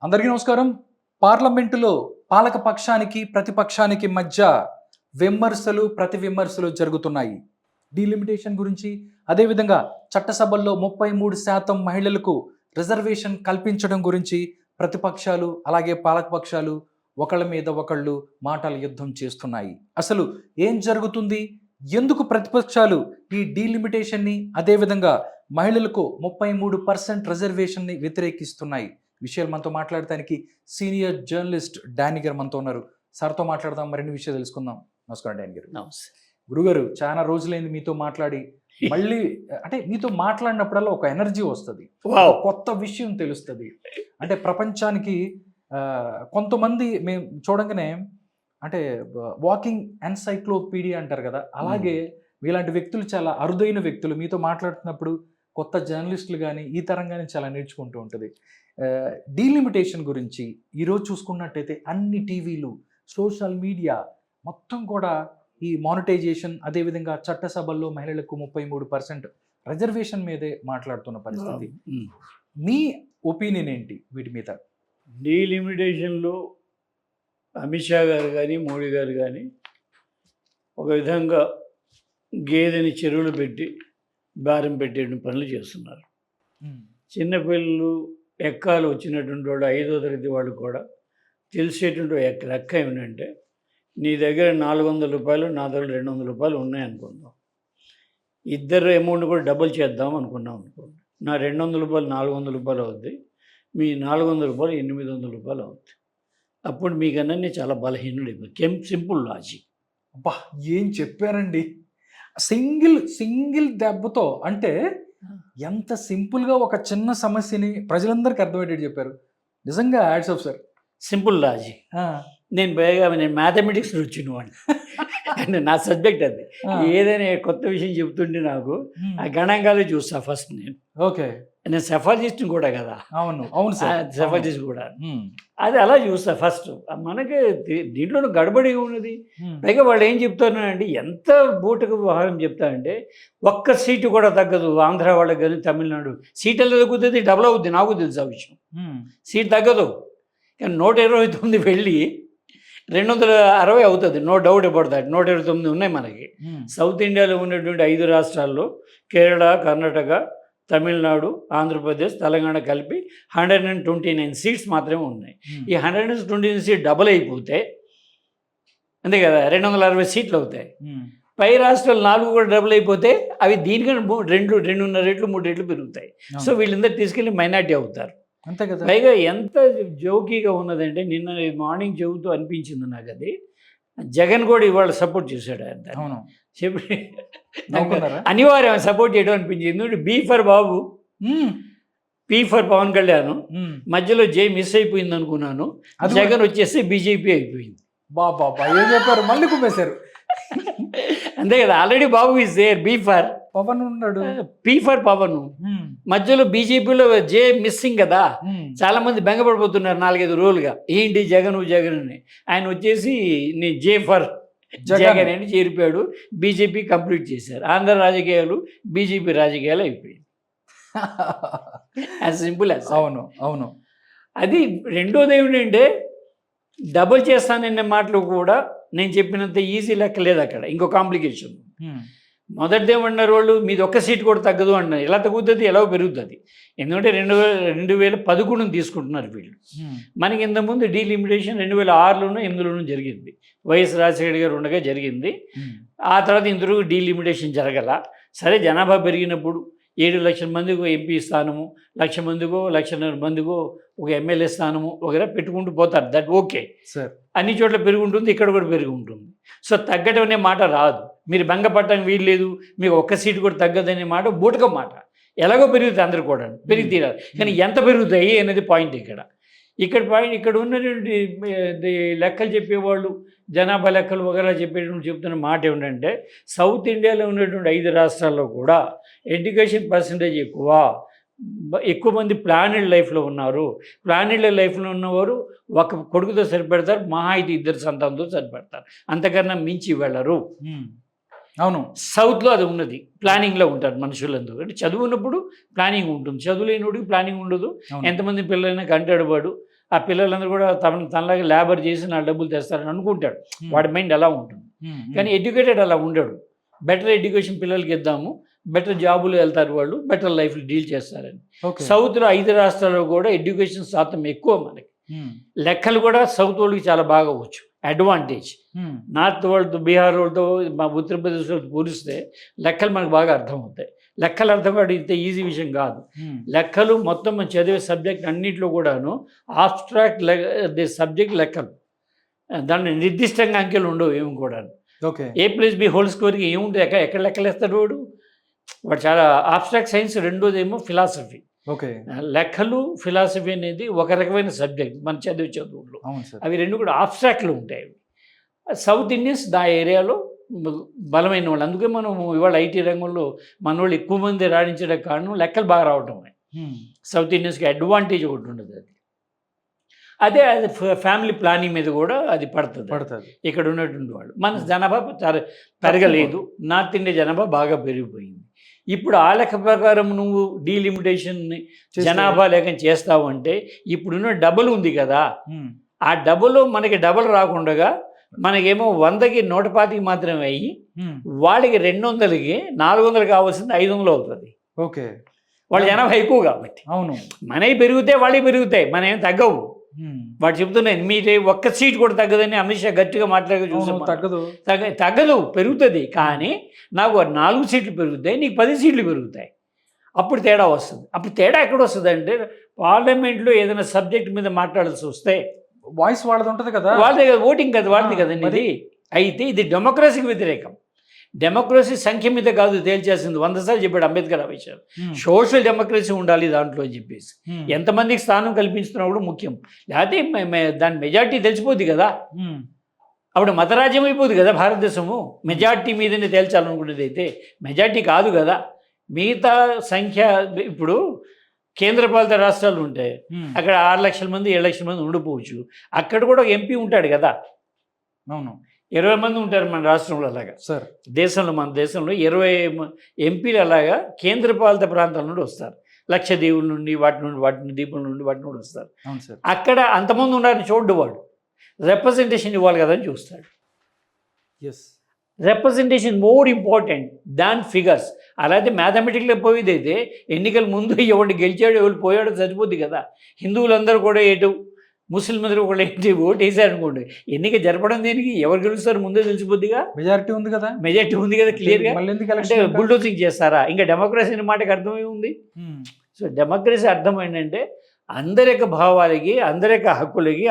అందరికీ నమస్కారం. పార్లమెంటులో పాలక పక్షానికి, ప్రతిపక్షానికి మధ్య విమర్శలు, ప్రతి విమర్శలు జరుగుతున్నాయి. డీలిమిటేషన్ గురించి, అదేవిధంగా చట్టసభల్లో 33% మహిళలకు రిజర్వేషన్ కల్పించడం గురించి ప్రతిపక్షాలు, అలాగే పాలకపక్షాలు ఒకళ్ళ మీద ఒకళ్ళు మాటల యుద్ధం చేస్తున్నాయి. అసలు ఏం జరుగుతుంది? ఎందుకు ప్రతిపక్షాలు ఈ డీలిమిటేషన్ని, అదేవిధంగా మహిళలకు 33% రిజర్వేషన్ని వ్యతిరేకిస్తున్నాయి? విషయాలు మనతో మాట్లాడటానికి సీనియర్ జర్నలిస్ట్ డానీ గారు మనతో ఉన్నారు. సార్తో మాట్లాడదాం, మరిన్ని విషయాలు తెలుసుకుందాం. నమస్కారం డానీ గారు. నమస్తే గురుగారు, చాలా రోజులైంది మీతో మాట్లాడి. మళ్ళీ అంటే మీతో మాట్లాడినప్పుడల్లా ఒక ఎనర్జీ వస్తుంది, కొత్త విషయం తెలుస్తుంది. అంటే ప్రపంచానికి కొంతమంది మేము చూడంగానే అంటే వాకింగ్ ఎన్సైక్లోపీడియా అంటారు కదా, అలాగే మీలాంటి వ్యక్తులు చాలా అరుదైన వ్యక్తులు. మీతో మాట్లాడుతున్నప్పుడు కొత్త జర్నలిస్టులు కానీ ఈ తరం కానీ చాలా నేర్చుకుంటూ ఉంటుంది. డీలిమిటేషన్ గురించి ఈరోజు చూసుకున్నట్టయితే అన్ని టీవీలు, సోషల్ మీడియా మొత్తం కూడా ఈ మానిటైజేషన్, అదేవిధంగా చట్టసభల్లో మహిళలకు 33% రిజర్వేషన్ మీదే మాట్లాడుతున్న పరిస్థితి. మీ ఒపీనియన్ ఏంటి వీటి మీద? డీలిమిటేషన్లో అమిత్ షా గారు కానీ మోడీ గారు కానీ ఒక విధంగా గేదెని చెరువులు పెట్టి భారం పెట్టే పనులు చేస్తున్నారు. చిన్నపిల్లలు ఎక్కాలు వచ్చినటువంటి వాళ్ళు, 5వ తరగతి వాళ్ళు కూడా తెలిసేటువంటి లెక్క ఏమిటంటే, నీ దగ్గర 400 రూపాయలు, నా దగ్గర 200 రూపాయలు ఉన్నాయనుకుందాం. ఇద్దరు అమౌంట్ కూడా డబుల్ చేద్దాం అనుకున్నాం అనుకోండి. నా 200 రూపాయలు 400 రూపాయలు అవుద్ది, మీ 400 రూపాయలు 800 రూపాయలు అవుద్ది. అప్పుడు మీకన్నా నేను చాలా బలహీనుడు అయిపోయి. Simple logic. అబ్బా, ఏం చెప్పారండి! సింగిల్ దెబ్బతో అంటే ఎంత సింపుల్గా ఒక చిన్న సమస్యని ప్రజలందరికీ అర్థమయ్యేటట్టు చెప్పారు. నిజంగా hats off sir. Simple logic. నేను మ్యాథమెటిక్స్ వచ్చిన వాడిని అంటే నా సబ్జెక్ట్ అది. ఏదైనా కొత్త విషయం చెబుతుంటే నాకు ఆ గణాంకాలు చూస్తా ఫస్ట్. నేను సెఫాలజిస్ట్ కూడా కదా. అవును సెఫాలజిస్ట్ కూడా. అది అలా చూస్తా ఫస్ట్. మనకి దీంట్లో గడబడి ఉన్నది. పైగా వాళ్ళు ఏం చెప్తున్నారంటే, ఎంత బూటకు వ్యవహారం చెప్తారంటే, ఒక్క సీటు కూడా తగ్గదు ఆంధ్ర వాళ్ళకి కానీ తమిళనాడు. సీట్ ఎలా తగ్గుతుంది? డబుల్ అవుద్ది. నాకు తెలుసు ఆ విషయం. సీట్ తగ్గదు. కానీ 129 వెళ్ళి 260 అవుతుంది. No doubt about that. 129 ఉన్నాయి మనకి. సౌత్ ఇండియాలో ఉన్నటువంటి 5 రాష్ట్రాల్లో కేరళ, కర్ణాటక, తమిళనాడు, ఆంధ్రప్రదేశ్, తెలంగాణ కలిపి 129 సీట్స్ మాత్రమే ఉన్నాయి. ఈ 129 సీట్ డబుల్ అయిపోతే అంతే కదా, 260 సీట్లు అవుతాయి. పై రాష్ట్రాలు 4 కూడా డబుల్ అయిపోతే అవి దీనికన్నా 2.5 రెట్లు 3 రెట్లు పెరుగుతాయి. సో వీళ్ళందరూ తీసుకెళ్ళి మైనార్టీ అవుతారు. అంతే కదా. పైగా ఎంత జోకీగా ఉన్నదంటే, నిన్న మార్నింగ్ చెబుతూ అనిపించింది నాకు అది. జగన్ కూడా ఇవాళ సపోర్ట్ చేశాడు. ఆయన చెప్పి అనివార్యం సపోర్ట్ చేయడం అనిపించింది. ఎందుకంటే B for Babu, P for Pawan Kalyan, మధ్యలో జే మిస్ అయిపోయింది అనుకున్నాను. జగన్ వచ్చేసి బీజేపీ అయిపోయింది. బాబా ఏం చెప్పారు, మళ్ళీ కుమ్మేశారు. అంతే కదా. Already Babu is there, B for Pawan ఉన్నాడు, పీ ఫర్ పవన్. మధ్యలో బీజేపీలో జే మిస్సింగ్ కదా. చాలా మంది బెంగపడిపోతున్నారు 4-5 రోజులుగా, ఏంటి జగన్ అని. ఆయన వచ్చేసి నీ జే ఫర్ జగన్ అని చేరిపోయాడు. బీజేపీ కంప్లీట్ చేశారు. ఆంధ్ర రాజకీయాలు బీజేపీ రాజకీయాలు అయిపోయింది. As simple as. అవును. అది రెండోది ఏమిటంటే, డబుల్ చేస్తానన్న మాటలు కూడా నేను చెప్పినంత ఈజీ లెక్క లేదు అక్కడ. ఇంకో కాంప్లికేషన్. మొదటిదేమన్నారు వాళ్ళు, మీది ఒక్క సీట్ కూడా తగ్గదు అన్నారు. ఎలా తగ్గుతుంది, ఎలా పెరుగుతుంది? ఎందుకంటే 2011 తీసుకుంటున్నారు వీళ్ళు. మనకి ఇంతకుముందు డీలిమిటేషన్ 2006లోనూ 8లోనూ జరిగింది. వైఎస్ రాజశేఖర్ గారు ఉండగా జరిగింది. ఆ తర్వాత ఇంతవరకు డీలిమిటేషన్ జరగల. సరే, జనాభా పెరిగినప్పుడు 7 లక్షల మందికి ఎంపీ స్థానము, 1,00,000 మందికో 1,50,000 మందికో ఒక ఎమ్మెల్యే స్థానము వగైరా పెట్టుకుంటూ పోతారు. That okay sir. అన్ని చోట్ల పెరిగి ఉంటుంది, ఇక్కడ కూడా పెరిగి ఉంటుంది. సో తగ్గడం అనే మాట రాదు. మీరు బెంగపడటానికి వీలు లేదు, మీకు ఒక్క సీటు కూడా తగ్గదనే మాట బూటకం మాట. ఎలాగో పెరుగుతాయి, అందరు కూడా పెరిగి తీరాలి. కానీ ఎంత పెరుగుతాయి అనేది పాయింట్ ఇక్కడ. ఇక్కడ ఉన్నటువంటి లెక్కలు చెప్పేవాళ్ళు, జనాభా లెక్కలు వగైరా చెప్తున్న మాట ఏమిటంటే, సౌత్ ఇండియాలో ఉన్నటువంటి 5 రాష్ట్రాల్లో కూడా ఎడ్యుకేషన్ పర్సంటేజ్ ఎక్కువ మంది ప్లానెడ్ లైఫ్లో ఉన్నారు. ప్లానెడ్ లైఫ్లో ఉన్నవారు ఒక కొడుకుతో సరిపెడతారు, మహా అయితే 2 సంతానంతో సరిపెడతారు, అంతకన్నా మించి వెళ్ళరు. అవును, సౌత్లో అది ఉన్నది. ప్లానింగ్లో ఉంటారు మనుషులందరూ. అంటే చదువు ఉన్నప్పుడు ప్లానింగ్ ఉంటుంది, చదువు లేనివాడికి ప్లానింగ్ ఉండదు. ఎంతమంది పిల్లలైనా కంటాడువాడు ఆ పిల్లలందరూ కూడా తనలాగా లేబర్ చేసి నా డబ్బులు తెస్తారని అనుకుంటాడు. వాడి మైండ్ అలా ఉంటుంది. కానీ ఎడ్యుకేటెడ్ అలా ఉండడు. బెటర్ ఎడ్యుకేషన్ పిల్లలకి ఇద్దాము, బెటర్ జాబులు వెళ్తారు వాళ్ళు, బెటర్ లైఫ్ డీల్ చేస్తారని. సౌత్లో 5 రాష్ట్రాల్లో కూడా ఎడ్యుకేషన్ శాతం ఎక్కువ మనకి. లెక్కలు కూడా సౌత్ వాళ్ళకి చాలా బాగా వచ్చు, అడ్వాంటేజ్. నార్త్ వాళ్ళతో, బీహార్ వాళ్ళతో, మా ఉత్తరప్రదేశ్ వాళ్ళతో పోలిస్తే లెక్కలు మనకు బాగా అర్థమవుతాయి. లెక్కలు అర్థం కావడం ఇంత ఈజీ విషయం కాదు. లెక్కలు మొత్తం మనం చదివే సబ్జెక్ట్ అన్నింటిలో కూడాను ఆబ్స్ట్రాక్ట్ సబ్జెక్ట్ లెక్కలు. దాన్ని నిర్దిష్టంగా అంకెలు ఉండవు ఏమి కూడా. A+B² ఏముంటుంది, ఎక్కడ లెక్కలు వేస్తాడు వాడు చాలా ఆబ్స్ట్రాక్ట్ సైన్స్. రెండోదేమో ఫిలాసఫీ. లెక్కలు, ఫిలాసఫీ అనేది ఒక రకమైన సబ్జెక్ట్ మన చదువుల్లో. అవి రెండు కూడా ఆబ్స్ట్రాక్ట్లు ఉంటాయి. సౌత్ ఇండియన్స్ ఆ ఏరియాలో బలమైన వాళ్ళు. అందుకే మనం ఇవాళ ఐటీ రంగంలో మన వాళ్ళు ఎక్కువ మంది రాణించడానికి కారణం లెక్కలు బాగా రావటం. సౌత్ ఇండియన్స్కి అడ్వాంటేజ్ ఒకటి ఉండదు. అది ఫ్యామిలీ ప్లానింగ్ మీద కూడా అది పడుతుంది. ఇక్కడ ఉన్నటువంటి వాళ్ళు మన జనాభా పెరగలేదు, నార్త్ ఇండియా జనాభా బాగా పెరిగిపోయింది. ఇప్పుడు ఆ లెక్క ప్రకారం నువ్వు డీలిమిటేషన్ని జనాభా లెక్క చేస్తావు అంటే ఇప్పుడున్న డబుల్ ఉంది కదా, ఆ డబుల్ మనకి డబుల్ రాకుండా మనకేమో 100కి 125 మాత్రమే అయ్యి వాడికి 200కి 400 కావాల్సింది 500 అవుతుంది. వాళ్ళ జనాభా ఎక్కువ కాబట్టి. అవును, మనవి పెరుగుతాయి, వాళ్ళవి పెరుగుతాయి, మన ఏం తగ్గవు. వాడు చెప్తున్నాను మీరు ఒక్క సీట్ కూడా తగ్గదని అమిత్ షా గట్టిగా మాట్లాడి చూసాం. తగ్గదు, పెరుగుతుంది. కానీ నాకు 4 సీట్లు పెరుగుతాయి, నీకు 10 సీట్లు పెరుగుతాయి. అప్పుడు తేడా వస్తుంది. అప్పుడు తేడా ఎక్కడ వస్తుంది అంటే పార్లమెంట్లో ఏదైనా సబ్జెక్ట్ మీద మాట్లాడాల్సి వస్తే వాయిస్ వాళ్ళది ఉంటుంది కదా, వాళ్ళదే కదా, ఓటింగ్ కదా వాళ్ళది కదండి ఇది. అయితే ఇది డెమోక్రసీకి వ్యతిరేకం. డెమోక్రసీ సంఖ్య మీద కాదు తేల్చేసింది. 100 సార్లు చెప్పాడు అంబేద్కర్ ఆ విషయం. సోషల్ డెమోక్రసీ ఉండాలి దాంట్లో అని చెప్పేసి. ఎంతమందికి స్థానం కల్పించడం కూడా ముఖ్యం. లేకపోతే దాని మెజార్టీ తెలిసిపోద్ది కదా, అప్పుడు మతరాజ్యం అయిపోద్ది కదా భారతదేశము. మెజార్టీ మీదనే తేల్చాలనుకునేది అయితే మెజార్టీ కాదు కదా. మిగతా సంఖ్య ఇప్పుడు కేంద్రపాలిత రాష్ట్రాలు ఉంటాయి, అక్కడ 6 లక్షల మంది 7 లక్షల మంది ఉండిపోవచ్చు. అక్కడ కూడా ఎంపీ ఉంటాడు కదా. అవును, 20 మంది ఉంటారు మన రాష్ట్రంలో. అలాగా మన దేశంలో 20 ఎంపీలు అలాగా కేంద్రపాలిత ప్రాంతాల నుండి వస్తారు. లక్షద్వీపుల నుండి వాటి దీపుల నుండి వస్తారు. అక్కడ అంతమంది ఉన్నారని చూడ్డు వాడు. రిప్రజెంటేషన్ ఇవ్వాలి కదా అని చూస్తాడు. Representation more important than figures. అలాగే మ్యాథమెటిక్లో పోయేదైతే ఎన్నికల ముందు ఎవరు గెలిచాడు ఎవరు పోయాడో సరిపోద్ది కదా. హిందువులందరూ కూడా ఎటు, ముస్లింలు కూడా ఏంటి ఓటు వేసారు అనుకోండి, ఎన్నిక జరపడం దేనికి, ఎవరు గెలుస్తారు ముందే తెలిసిపోద్దిగా. మెజారిటీ ఉంది కదా క్లియర్గా. అంటే బుల్డోజింగ్ చేస్తారా? ఇంకా డెమోక్రసీ అనే మాటకి అర్థమే ఉంది. సో డెమోక్రసీ అర్థం ఏంటంటే అందరి యొక్క భావాలకి, అందరి యొక్క హక్కులకి,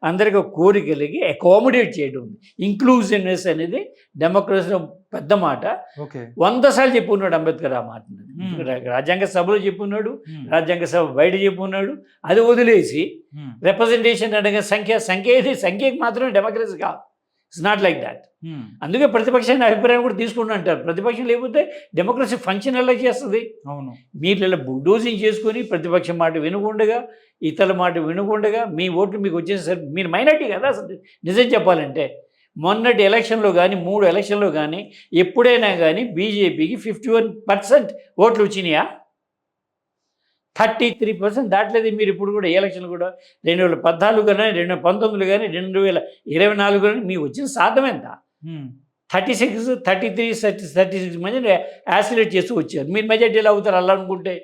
అందరి యొక్క కోరికలకి అకామిడేట్ చేయడం ఉంది. ఇంక్లూజివ్నెస్ అనేది డెమోక్రసీలో పెద్ద మాట. 100 సార్లు చెప్పున్నాడు అంబేద్కర్ ఆ మాట. రాజ్యాంగ సభలో చెప్పున్నాడు, రాజ్యాంగ సభ బయట చెప్పున్నాడు. అది వదిలేసి రిప్రజెంటేషన్ అంటే సంఖ్యకి మాత్రమే డెమోక్రసీ కాదు. It's not like that. అందుకే ప్రతిపక్షాన్ని అభిప్రాయం కూడా తీసుకుంటూ అంటారు. ప్రతిపక్షం లేకపోతే డెమోక్రసీ ఫంక్షన్ ఎలా చేస్తుంది? అవును, మీరు ఇలా బుల్డోజింగ్ చేసుకొని ప్రతిపక్షం మాట వినకుండగా, ఇతరుల మాట వినకుండగా మీ ఓట్లు మీకు వచ్చేసరికి మీరు మైనార్టీ కదా. అసలు నిజం చెప్పాలంటే మొన్నటి ఎలక్షన్లో కానీ 3 ఎలక్షన్లో కానీ ఎప్పుడైనా కానీ బీజేపీకి 51% ఓట్లు వచ్చినాయా? 33% దాటలేదు. మీరు ఇప్పుడు కూడా ఎలక్షన్లు కూడా 2014 కానీ 2019 కానీ 2024 కానీ మీకు వచ్చిన శాతం ఎంత? 36, 36 మంది యాసిలేట్ చేస్తూ వచ్చారు. మీరు మెజార్టీలో అవుతారు అలా అనుకుంటే.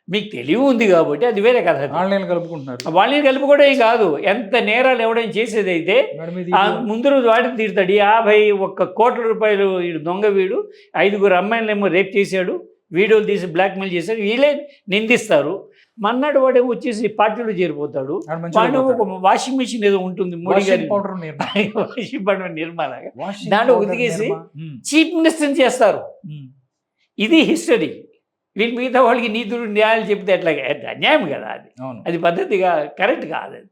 మీకు తెలివి ఉంది కాబట్టి అది వేరే కథ. వాళ్ళని కలుపుకుంటున్నారు. వాళ్ళని కలుపుకోవడం ఏం కాదు. ఎంత నేరాలు ఎవడైనా చేసేది అయితే ముందు రోజు వాడిని తీరుతాడు. 51 కోట్ల రూపాయలు వీడు దొంగ, వీడు 5 అమ్మాయిలనేమో రేప్ చేశాడు, వీడియోలు తీసి బ్లాక్మెయిల్ చేశాడు, వీళ్ళే నిందిస్తారు. మన్నాడు వాడే వచ్చేసి పార్టీలో చేరిపోతాడు. వాడు ఒక వాషింగ్ మెషిన్ ఏదో ఉంటుంది, వాషింగ్ పౌడర్ నిర్మాణగా దాంట్లో ఉతికేసి చీఫ్ మినిస్టర్ చేస్తారు. ఇది హిస్టరీ. వీళ్ళు మిగతా వాళ్ళకి నీతులు న్యాయాలు చెప్తే ఎట్లాగే అన్యాయం కదా. అది పద్ధతిగా కరెక్ట్ కాదు. అది